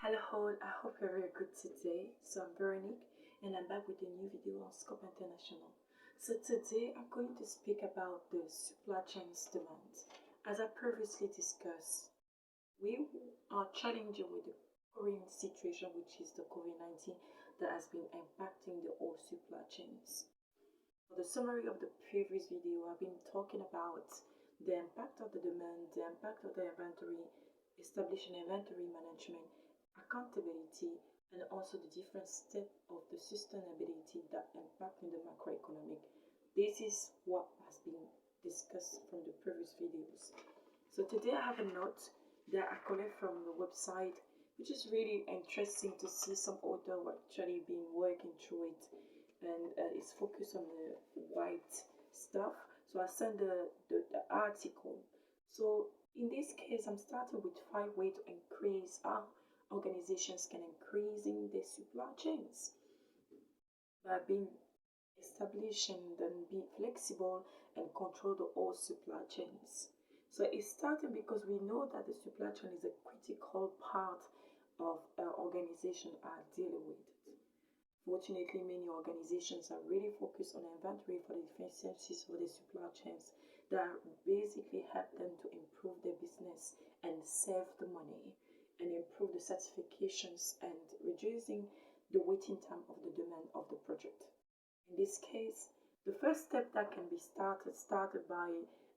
Hello all, I hope you're very good today. So I'm Veronique and I'm back with a new video on Scope International. So today I'm going to speak about the supply chains demand. As I previously discussed, we are challenging with the current situation, which is the COVID-19 that has been impacting the whole supply chains. For the summary of the previous video, I've been talking about the impact of the demand, the impact of the inventory, establishing inventory management, accountability, and also the different steps of the sustainability that impact in the macroeconomic. This is what has been discussed from the previous videos. So today I have a note that I collect from the website, which is really interesting to see some author actually been working through it, and it's focused on the white stuff. So I send the article. So in this case, I'm starting with 5 ways to increase how organizations can increase in their supply chains by being established and then be flexible and control the whole supply chains. So it's starting because we know that the supply chain is a critical part of our organization are dealing with. Fortunately, many organizations are really focused on inventory for the efficiencies for the supply chains that basically help them to improve their business and save the money and improve the certifications and reducing the waiting time of the demand of the project. In this case, the first step that can be started by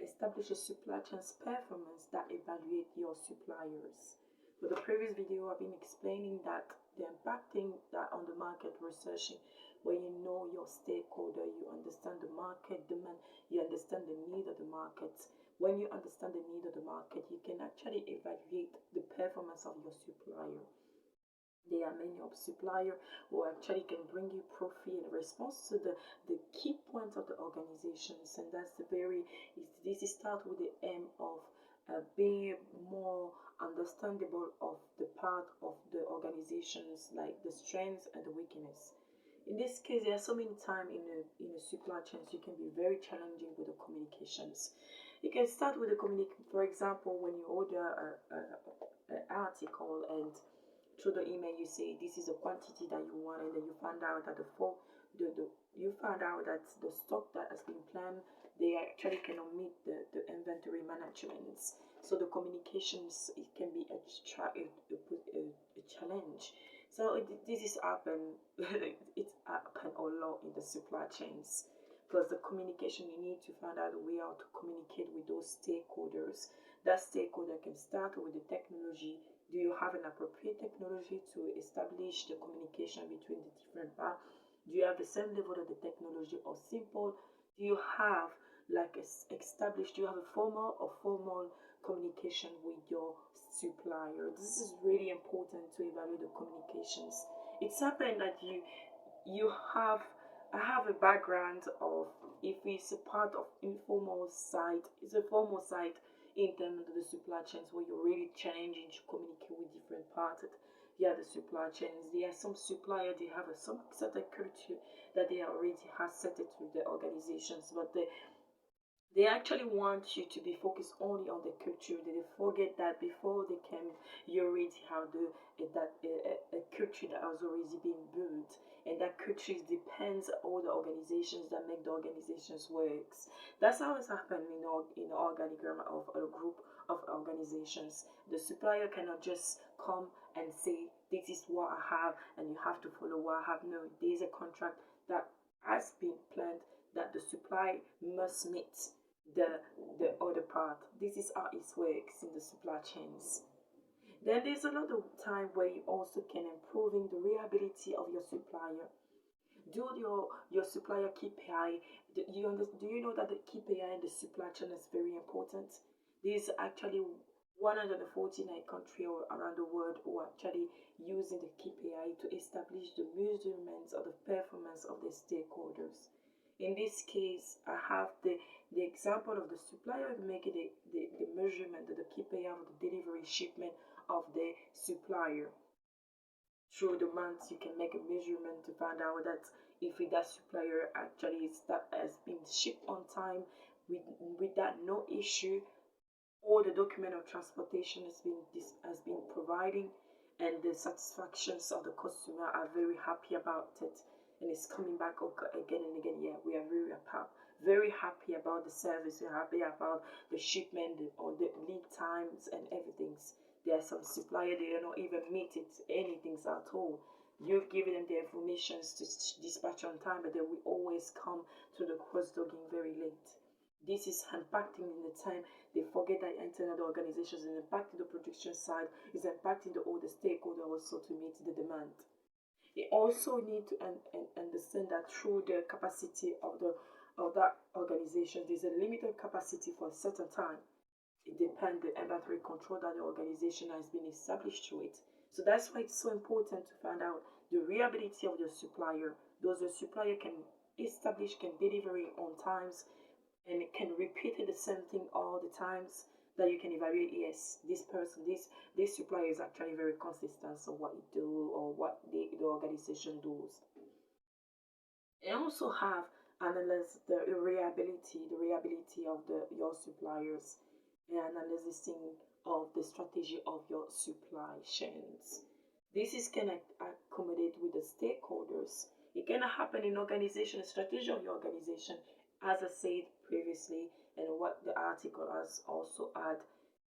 establish a supply chain's performance that evaluate your suppliers. For the previous video, I've been explaining that the impacting that on the market researching, where you know your stakeholder, you understand the market demand, you understand the need of the market. When you understand the need of the market, you can actually evaluate the performance of your supplier. There are many of suppliers who actually can bring you profit in response to the key points of the organizations, and that's this is start with the aim of being more understandable of the part of the organizations, like the strengths and the weakness. In this case, there are so many times in a supply chains you can be very challenging with the communications. You can start with the for example, when you order an article and through the email you say this is a quantity that you want, and then you find out that you found out that the stock that has been planned, they actually cannot meet the inventory management. So the communications, it can be a challenge. So this is happen it's happen a lot in the supply chains, because the communication, you need to find out a way how to communicate with those stakeholders. That stakeholder can start with the technology. Do you have an appropriate technology to establish the communication between the different parts? Do you have the same level of the technology or simple? Do you have like established, do you have a formal or formal communication with your supplier? This is really important to evaluate the communications. It's happened that I have a background of, if it's a part of informal side, it's a formal side in terms of the supply chains where you're really challenging to communicate with different parts. Yeah, the supply chains, there are some suppliers, they have some certain culture that they already have set it through the organizations, but they actually want you to be focused only on the culture. They forget that before they can, you already have a culture that has already been built, and that culture depends on all the organizations that make the organizations works. That's how it's happened in the organigram of a group of organizations. The supplier cannot just come and say this is what I have and you have to follow what I have. No, there's a contract that has been planned that the supply must meet the other part. This is how it works in the supply chains. Then there's a lot of time where you also can improving the reliability of your supplier. Do your supplier KPI. Do you know that the KPI in the supply chain is very important? There's actually 149 countries around the world who are actually using the KPI to establish the measurements of the performance of the stakeholders. In this case, I have the example of the supplier making the measurement of the KPI of the delivery shipment of the supplier. Through the months, you can make a measurement to find out that if that supplier actually has been shipped on time with that no issue, all the document of transportation has been providing, and the satisfactions of the customer are very happy about it, and it's coming back again and again. Yeah, we are very happy about the service. We're happy about the shipment or the lead times and everything. There are some supplier they do not even meet it anything at all. You've given them the information to dispatch on time, but they will always come to the cross-dogging very late. This is impacting in the time. They forget that internal organizations is impacting the production side, is impacting all the stakeholders also to meet the demand. They also need to understand that through the capacity of that organization, there's a limited capacity for a certain time. It depends the inventory control that the organization has been established through it. So that's why it's so important to find out the reliability of your supplier. Does the supplier can establish, can deliver it on times, and it can repeat the same thing all the times, that you can evaluate, yes, this person, this supplier is actually very consistent on what it do or what the organization does. And also have analyze the reliability of your suppliers, and analyzing of the strategy of your supply chains. This is can accommodate with the stakeholders. It can happen in organization, strategy of your organization, as I said previously, and what the article has also had.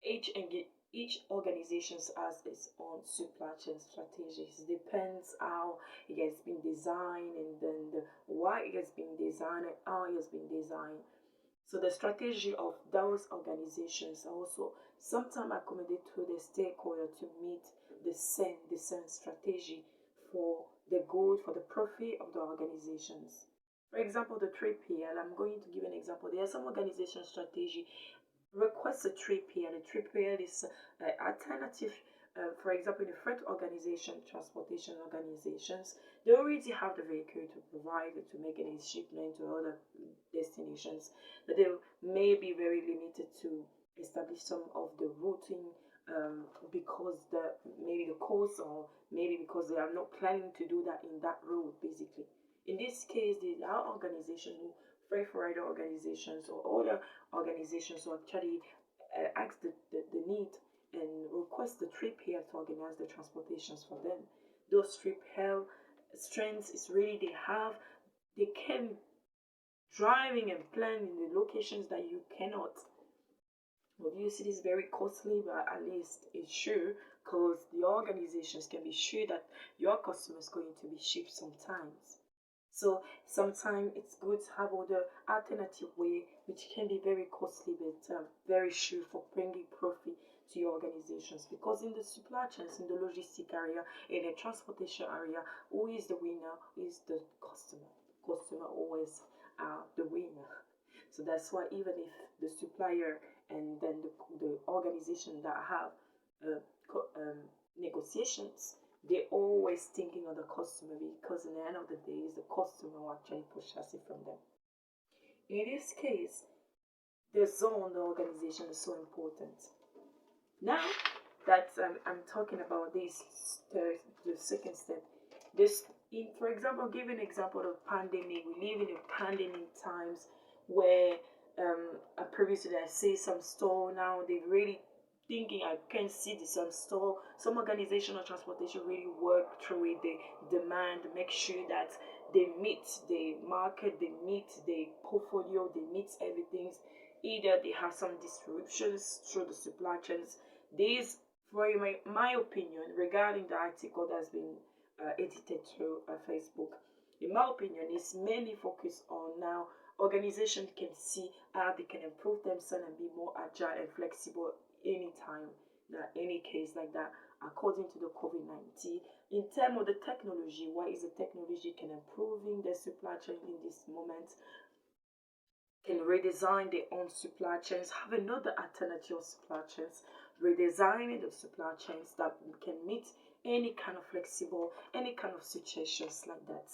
Each organization has its own supply chain strategies. It depends how it has been designed, and then why it has been designed and how it has been designed. So the strategy of those organizations also sometimes accommodate to the stakeholder to meet the same strategy for the good, for the profit of the organizations. For example, the 3PL, I'm going to give an example. There are some organization strategy request a 3PL. A 3PL is alternative. For example, in the freight organization, transportation organizations, they already have the vehicle to provide to make any shipment to other destinations, but they may be very limited to establish some of the routing because maybe the cost, or maybe because they are not planning to do that in that route. Basically, in this case, there are organizations, freight forwarder organizations or other organizations who actually ask the need and request the 3PL to organize the transportations for them. Those 3PL strengths is really they can driving and plan in the locations that you cannot. Obviously, it's very costly, but at least it's sure, because the organizations can be sure that your customer is going to be shipped sometimes. So sometimes it's good to have other alternative way, which can be very costly, but very sure for bringing profit to your organizations. Because in the supply chains, in the logistic area, in the transportation area, who is the winner? Is the customer. Customer always are the winner. So that's why even if the supplier and then the organization that have negotiations, they're always thinking of the customer, because in the end of the day, it's the customer who actually purchases it from them. In this case, the zone, the organization is so important. Now that I'm talking about this, the second step, for example, give an example of pandemic. We live in a pandemic times where previously I say some store now they really thinking, I can see this store. Some organization of transportation really work through it. They demand, make sure that they meet the market, they meet the portfolio, they meet everything. Either they have some disruptions through the supply chains. These, for my opinion, regarding the article that's been edited through Facebook, in my opinion, is mainly focused on now organizations can see how they can improve themselves and be more agile and flexible anytime, any case like that, according to the COVID-19. In terms of the technology, what is the technology can improving the supply chain in this moment, can redesign their own supply chains, have another alternative supply chains, redesigning the supply chains that can meet any kind of flexible, any kind of situations like that.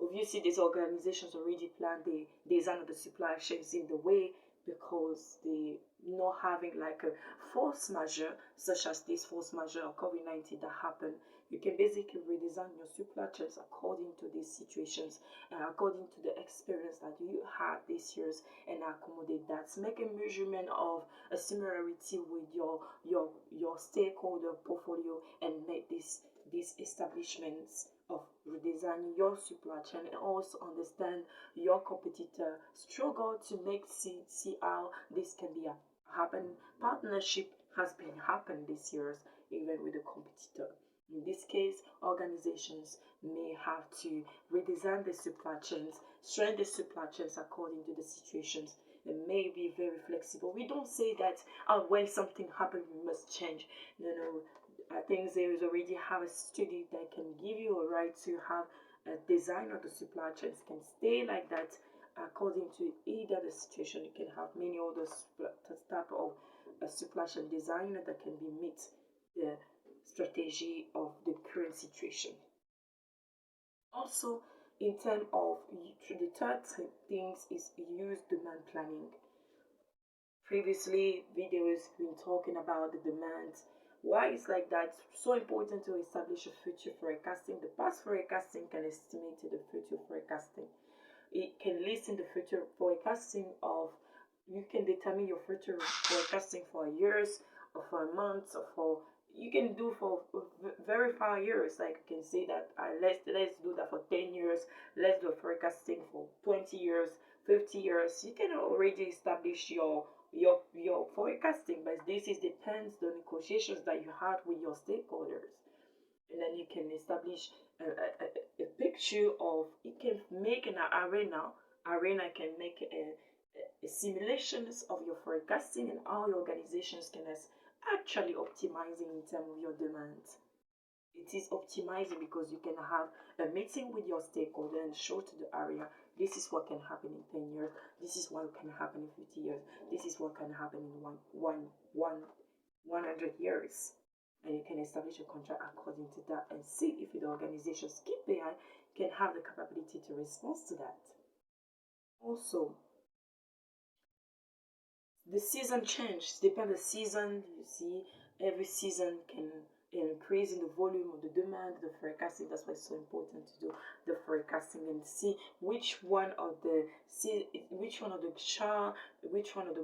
Obviously, these organizations already plan the design of the supply chains in the way, because they not having like a force majeure, such as this force majeure of COVID-19 that happened. You can basically redesign your supply chains according to these situations and according to the experience that you had these years, and accommodate that. Make a measurement of a similarity with your stakeholder portfolio and make these establishments of redesigning your supply chain, and also understand your competitor struggle to make see how this can be happen. Partnership has been happening these years even with the competitor. In this case, organizations may have to redesign the supply chains, strengthen the supply chains according to the situations. It may be very flexible. We don't say that when something happens we must change. I think there is already have a study that can give you a right to have a design of the supply chains can stay like that according to either the situation. You can have many other type of supply chain design that can be meet the strategy of the current situation. Also, in terms of the third things is use demand planning. Previously, videos been talking about the demand. Why it's like that? So important to establish a future forecasting. The past forecasting can estimate the future forecasting. It can list in the future forecasting of, you can determine your future forecasting for years or for months or for, you can do for very far years. Like you can say that let's do that for 10 years, let's do forecasting for 20 years, 50 years. You can already establish your forecasting, but this is depends the negotiations that you had with your stakeholders, and then you can establish a picture of, it can make an arena can make a simulations of your forecasting and how your organizations can actually optimizing in terms of your demand. It is optimizing because you can have a meeting with your stakeholder and show to the area, this is what can happen in 10 years, this is what can happen in 50 years, this is what can happen in 100 years. And you can establish a contract according to that and see if the organization's KPI can have the capability to respond to that. Also, the season change, depend the season. You see, every season can increase in the volume of the demand, the forecasting. That's why it's so important to do the forecasting and see which one of the chart, which one of the